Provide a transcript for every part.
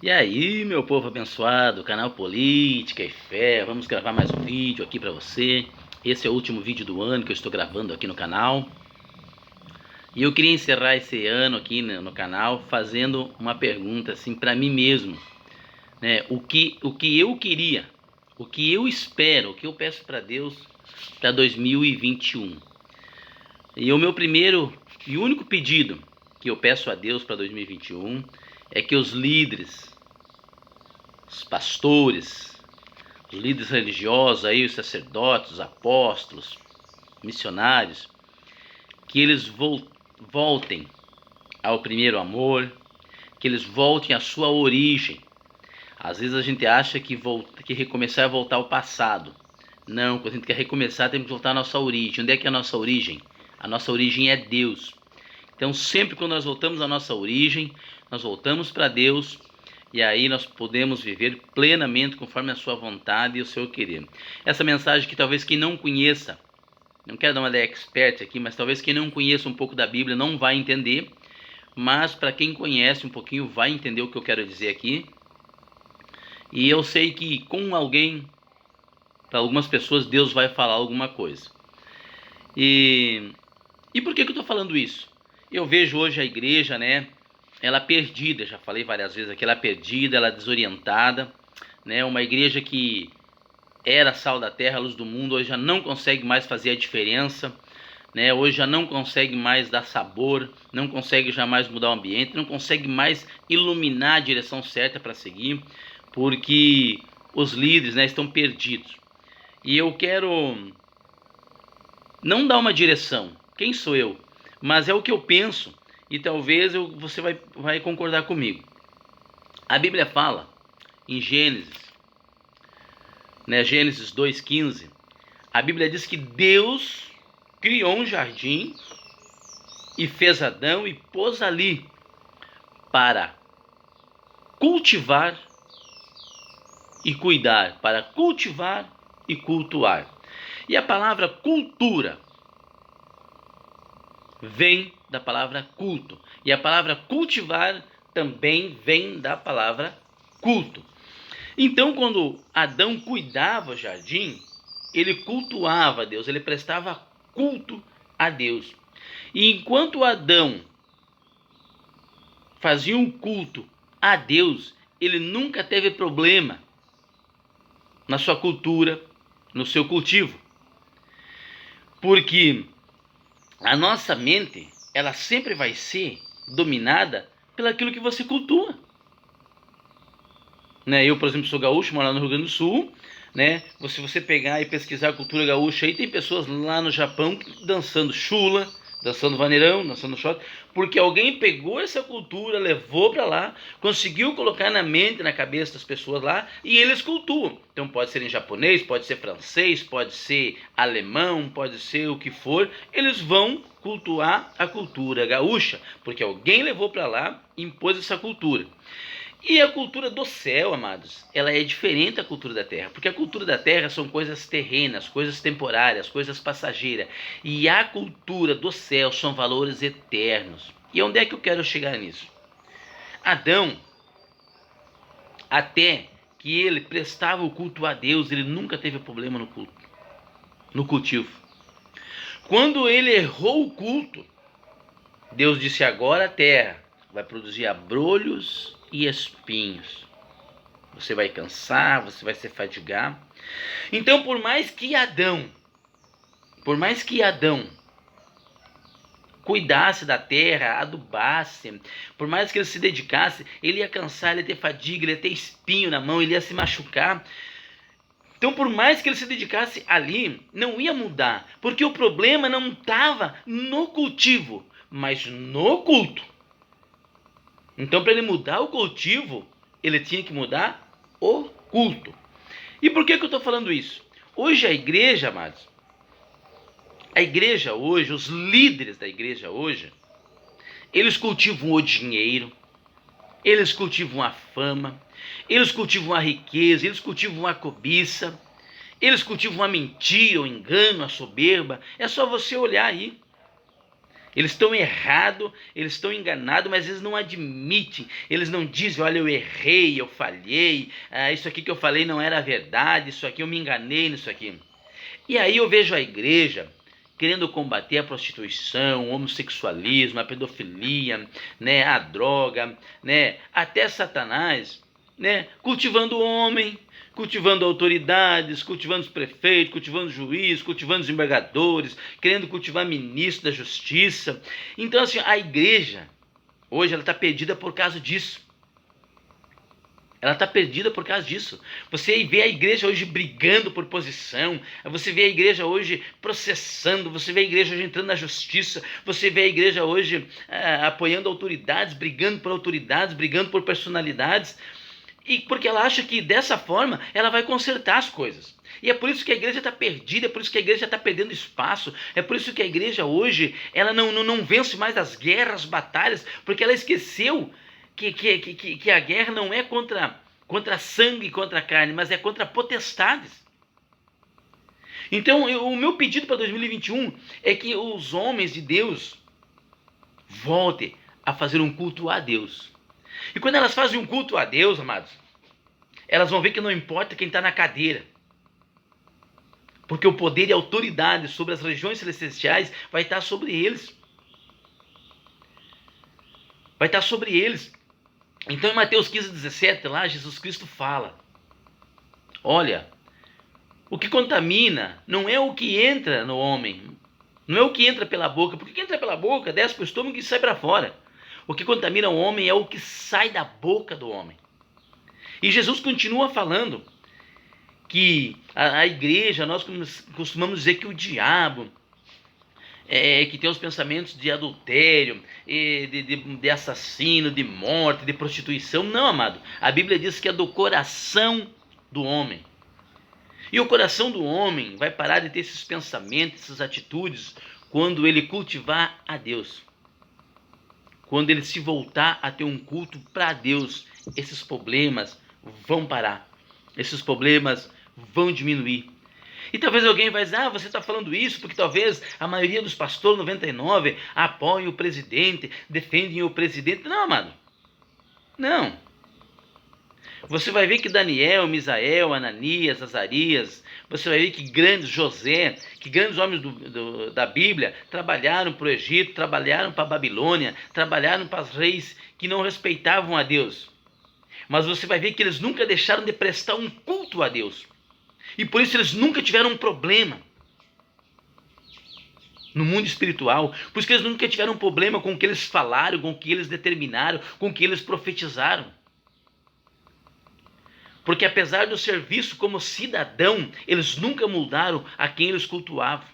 E aí, meu povo abençoado, canal Política e Fé, vamos gravar mais um vídeo aqui para você. Esse é o último vídeo do ano que eu estou gravando aqui no canal. E eu queria encerrar esse ano aqui no canal fazendo uma pergunta assim para mim mesmo, né? O que eu queria, o que eu espero, o que eu peço para Deus para 2021. E o meu primeiro e único pedido que eu peço a Deus para 2021 é que os líderes, os pastores, os líderes religiosos, aí, os sacerdotes, os apóstolos, missionários, que eles voltem ao primeiro amor, que eles voltem à sua origem. Às vezes a gente acha que recomeçar é voltar ao passado. Não, quando a gente quer recomeçar, temos que voltar à nossa origem. Onde é que é a nossa origem? A nossa origem é Deus. Então, sempre quando nós voltamos à nossa origem, nós voltamos para Deus, e aí nós podemos viver plenamente conforme a sua vontade e o seu querer. Essa mensagem que talvez quem não conheça, não quero dar uma de expert aqui, mas talvez quem não conheça um pouco da Bíblia não vai entender, mas para quem conhece um pouquinho vai entender o que eu quero dizer aqui. E eu sei que com alguém, para algumas pessoas, Deus vai falar alguma coisa. E por que eu estou falando isso? Eu vejo hoje a igreja, né? Ela perdida, já falei várias vezes aqui, ela perdida, ela desorientada, né? Uma igreja que era sal da terra, luz do mundo, hoje já não consegue mais fazer a diferença, né? Hoje já não consegue mais dar sabor, não consegue jamais mudar o ambiente, não consegue mais iluminar a direção certa para seguir, porque os líderes, né, estão perdidos. E eu quero não dar uma direção, quem sou eu? Mas é o que eu penso, e talvez você vai concordar comigo. A Bíblia fala em Gênesis, né, Gênesis 2,15, a Bíblia diz que Deus criou um jardim e fez Adão e pôs ali para cultivar e cuidar, para cultivar e cultuar. E a palavra cultura vem da palavra culto, e a palavra cultivar também vem da palavra culto. Então, quando Adão cuidava o jardim, ele cultuava a Deus, ele prestava culto a Deus. E enquanto Adão fazia um culto a Deus, ele nunca teve problema na sua cultura, no seu cultivo. Porque a nossa mente, ela sempre vai ser dominada pelaquilo que você cultua. Né? Eu, por exemplo, sou gaúcho, moro lá no Rio Grande do Sul, né? Se você pegar e pesquisar a cultura gaúcha, aí tem pessoas lá no Japão dançando chula, dançando vaneirão, dançando shot, porque alguém pegou essa cultura, levou para lá, conseguiu colocar na mente, na cabeça das pessoas lá, e eles cultuam. Então pode ser em japonês, pode ser francês, pode ser alemão, pode ser o que for, eles vão cultuar a cultura gaúcha, porque alguém levou para lá e impôs essa cultura. E a cultura do céu, amados, ela é diferente da cultura da terra, porque a cultura da terra são coisas terrenas, coisas temporárias, coisas passageiras, e a cultura do céu são valores eternos. E onde é que eu quero chegar nisso? Adão, até que ele prestava o culto a Deus, ele nunca teve problema no culto, no cultivo. Quando ele errou o culto, Deus disse: agora a terra vai produzir abrolhos e espinhos. Você vai cansar, você vai se fadigar. Então, por mais que Adão cuidasse da terra, adubasse, por mais que ele se dedicasse, ele ia cansar, ele ia ter fadiga, ele ia ter espinho na mão, ele ia se machucar. Então, por mais que ele se dedicasse ali, não ia mudar, porque o problema não estava no cultivo, mas no culto. Então, para ele mudar o cultivo, ele tinha que mudar o culto. E por que eu estou falando isso? Hoje a igreja, amados, a igreja hoje, os líderes da igreja hoje, eles cultivam o dinheiro, eles cultivam a fama, eles cultivam a riqueza, eles cultivam a cobiça, eles cultivam a mentira, o engano, a soberba. É só você olhar aí. Eles estão errados, eles estão enganados, mas eles não admitem, eles não dizem, olha, eu errei, eu falhei, isso aqui que eu falei não era verdade, isso aqui eu me enganei nisso aqui. E aí eu vejo a igreja querendo combater a prostituição, o homossexualismo, a pedofilia, né, a droga, né, até Satanás, né, cultivando o homem, cultivando autoridades, cultivando os prefeitos, cultivando os juízes, cultivando os embargadores, querendo cultivar ministro da justiça. Então, assim, a igreja, hoje, ela está perdida por causa disso. Ela está perdida por causa disso. Você vê a igreja hoje brigando por posição, você vê a igreja hoje processando, você vê a igreja hoje entrando na justiça, você vê a igreja hoje apoiando autoridades, brigando por autoridades, brigando por personalidades, e porque ela acha que dessa forma ela vai consertar as coisas. E é por isso que a igreja está perdida, é por isso que a igreja está perdendo espaço, é por isso que a igreja hoje ela não vence mais as guerras, as batalhas, porque ela esqueceu que a guerra não é contra sangue e contra carne, mas é contra potestades. Então, o meu pedido para 2021 é que os homens de Deus voltem a fazer um culto a Deus. E quando elas fazem um culto a Deus, amados, elas vão ver que não importa quem está na cadeira, porque o poder e a autoridade sobre as regiões celestiais vai estar sobre eles. Vai estar sobre eles. Então, em Mateus 15:17, lá, Jesus Cristo fala: olha, o que contamina não é o que entra no homem, não é o que entra pela boca, porque o que entra pela boca desce para o estômago e sai para fora. O que contamina o homem é o que sai da boca do homem. E Jesus continua falando que a igreja, nós costumamos dizer que o diabo que tem os pensamentos de adultério, de assassino, de morte, de prostituição. Não, amado. A Bíblia diz que é do coração do homem. E o coração do homem vai parar de ter esses pensamentos, essas atitudes, quando ele cultivar a Deus. Quando ele se voltar a ter um culto para Deus, esses problemas vão parar. Esses problemas vão diminuir. E talvez alguém vai dizer, você está falando isso porque talvez a maioria dos pastores 99 apoiem o presidente, defendem o presidente. Não, amado. Não. Você vai ver que Daniel, Misael, Ananias, Azarias, você vai ver que grandes, José, que grandes homens da Bíblia trabalharam para o Egito, trabalharam para a Babilônia, trabalharam para os reis que não respeitavam a Deus. Mas você vai ver que eles nunca deixaram de prestar um culto a Deus. E por isso eles nunca tiveram um problema no mundo espiritual. Por isso que eles nunca tiveram um problema com o que eles falaram, com o que eles determinaram, com o que eles profetizaram. Porque apesar do serviço como cidadão, eles nunca mudaram a quem eles cultuavam.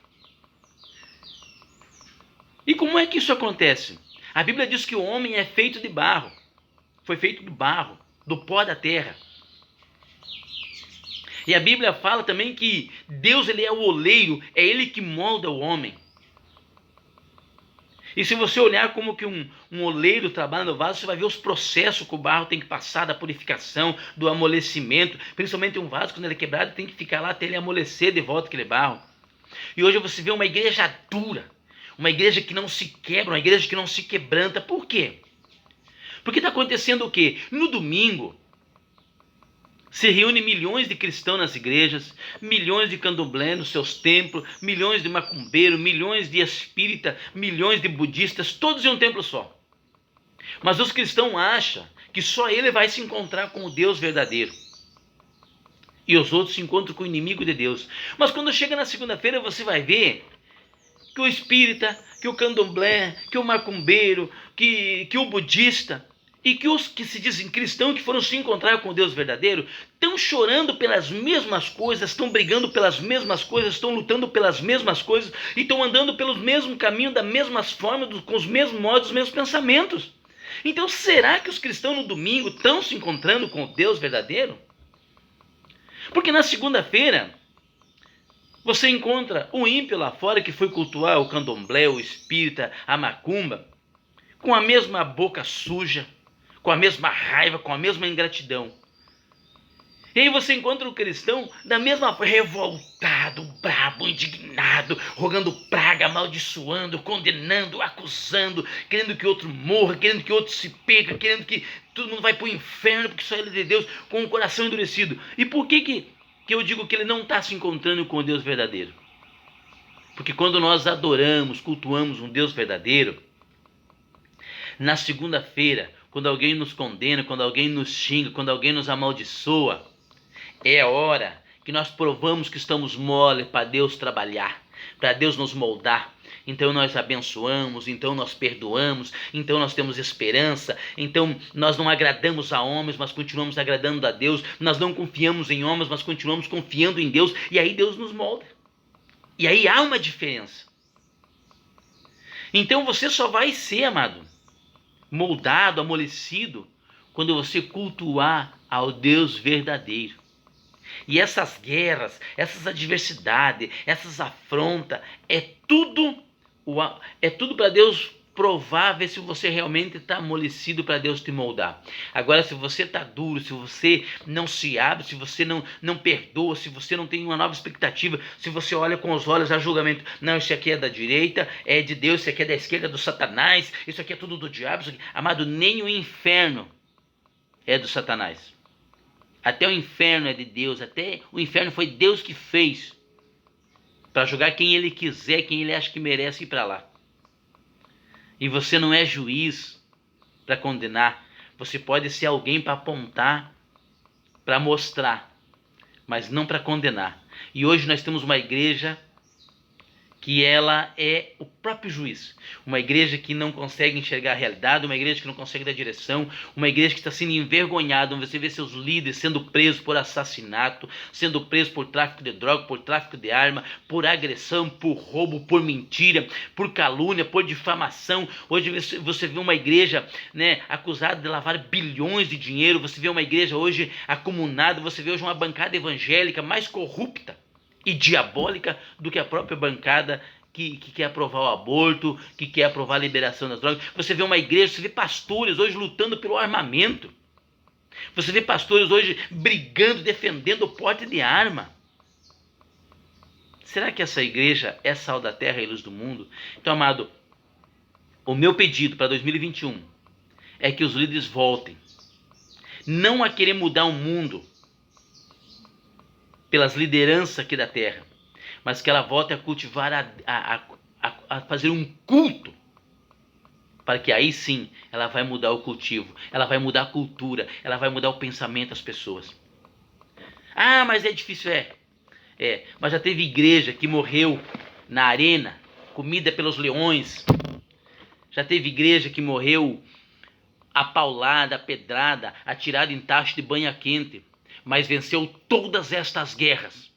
E como é que isso acontece? A Bíblia diz que o homem é feito de barro. Foi feito de barro, do pó da terra. E a Bíblia fala também que Deus, ele é o oleiro, é ele que molda o homem. E se você olhar como que um oleiro trabalha no vaso, você vai ver os processos que o barro tem que passar, da purificação, do amolecimento. Principalmente um vaso, quando ele é quebrado, tem que ficar lá até ele amolecer de volta aquele barro. E hoje você vê uma igreja dura, uma igreja que não se quebra, uma igreja que não se quebranta. Por quê? Porque está acontecendo o quê? No domingo, se reúne milhões de cristãos nas igrejas, milhões de candomblé nos seus templos, milhões de macumbeiros, milhões de espíritas, milhões de budistas, todos em um templo só. Mas os cristãos acham que só ele vai se encontrar com o Deus verdadeiro. E os outros se encontram com o inimigo de Deus. Mas quando chega na segunda-feira, você vai ver que o espírita, que o candomblé, que o macumbeiro, que o budista, e que os que se dizem cristãos, que foram se encontrar com o Deus verdadeiro, estão chorando pelas mesmas coisas, estão brigando pelas mesmas coisas, estão lutando pelas mesmas coisas, e estão andando pelo mesmo caminho, da mesma forma, com os mesmos modos, os mesmos pensamentos. Então, será que os cristãos no domingo estão se encontrando com o Deus verdadeiro? Porque na segunda-feira, você encontra o ímpio lá fora que foi cultuar o candomblé, o espírita, a macumba, com a mesma boca suja, com a mesma raiva, com a mesma ingratidão. E aí você encontra o cristão da mesma forma, revoltado, irado, brabo, indignado, rogando praga, amaldiçoando, condenando, acusando, querendo que outro morra, querendo que outro se perca, querendo que todo mundo vai para o inferno porque só ele é de Deus, com o coração endurecido. E por que eu digo que ele não está se encontrando com o Deus verdadeiro? Porque quando nós adoramos, cultuamos um Deus verdadeiro, na segunda-feira, quando alguém nos condena, quando alguém nos xinga, quando alguém nos amaldiçoa, é a hora que nós provamos que estamos mole para Deus trabalhar, para Deus nos moldar. Então nós abençoamos, então nós perdoamos, então nós temos esperança, então nós não agradamos a homens, mas continuamos agradando a Deus, nós não confiamos em homens, mas continuamos confiando em Deus, e aí Deus nos molda. E aí há uma diferença. Então você só vai ser, amado, moldado, amolecido, quando você cultuar ao Deus verdadeiro. E essas guerras, essas adversidades, essas afrontas, é tudo para Deus provar, ver se você realmente está amolecido para Deus te moldar. Agora, se você está duro, se você não se abre, se você não perdoa, se você não tem uma nova expectativa, se você olha com os olhos a julgamento, não, isso aqui é da direita, é de Deus, isso aqui é da esquerda, do Satanás, isso aqui é tudo do diabo, isso aqui... Amado, nem o inferno é do Satanás. Até o inferno é de Deus, até o inferno foi Deus que fez para julgar quem ele quiser, quem ele acha que merece ir para lá. E você não é juiz para condenar, você pode ser alguém para apontar, para mostrar, mas não para condenar. E hoje nós temos uma igreja que ela é o próprio juiz. Uma igreja que não consegue enxergar a realidade, uma igreja que não consegue dar direção, uma igreja que está sendo envergonhada, onde você vê seus líderes sendo presos por assassinato, sendo presos por tráfico de droga, por tráfico de arma, por agressão, por roubo, por mentira, por calúnia, por difamação. Hoje você vê uma igreja, né, acusada de lavar bilhões de dinheiro, você vê uma igreja hoje acumulada, você vê hoje uma bancada evangélica mais corrupta e diabólica do que a própria bancada que quer aprovar o aborto, que quer aprovar a liberação das drogas. Você vê uma igreja, você vê pastores hoje lutando pelo armamento. Você vê pastores hoje brigando, defendendo o porte de arma. Será que essa igreja é sal da terra e luz do mundo? Então, amado, o meu pedido para 2021 é que os líderes voltem. Não a querer mudar o mundo pelas lideranças aqui da terra, mas que ela volte a cultivar, a fazer um culto, para que aí sim ela vai mudar o cultivo, ela vai mudar a cultura, ela vai mudar o pensamento das pessoas. Ah, mas é difícil, mas já teve igreja que morreu na arena, comida pelos leões, já teve igreja que morreu apaulada, pedrada, atirada em tacho de banha quente, mas venceu todas estas guerras.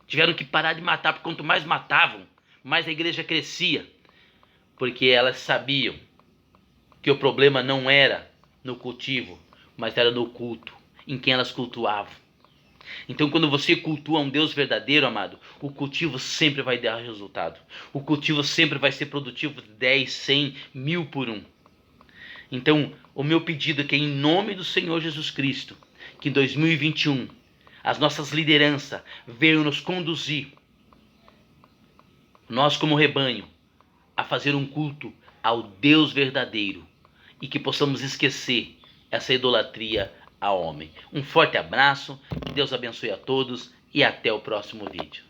Tiveram que parar de matar, porque quanto mais matavam, mais a igreja crescia. Porque elas sabiam que o problema não era no cultivo, mas era no culto, em quem elas cultuavam. Então, quando você cultua um Deus verdadeiro, amado, o cultivo sempre vai dar resultado. O cultivo sempre vai ser produtivo de 10, 100, 1000 por um. Então, o meu pedido é que, em nome do Senhor Jesus Cristo, que em 2021 as nossas lideranças venham nos conduzir, nós como rebanho, a fazer um culto ao Deus verdadeiro e que possamos esquecer essa idolatria ao homem. Um forte abraço, que Deus abençoe a todos e até o próximo vídeo.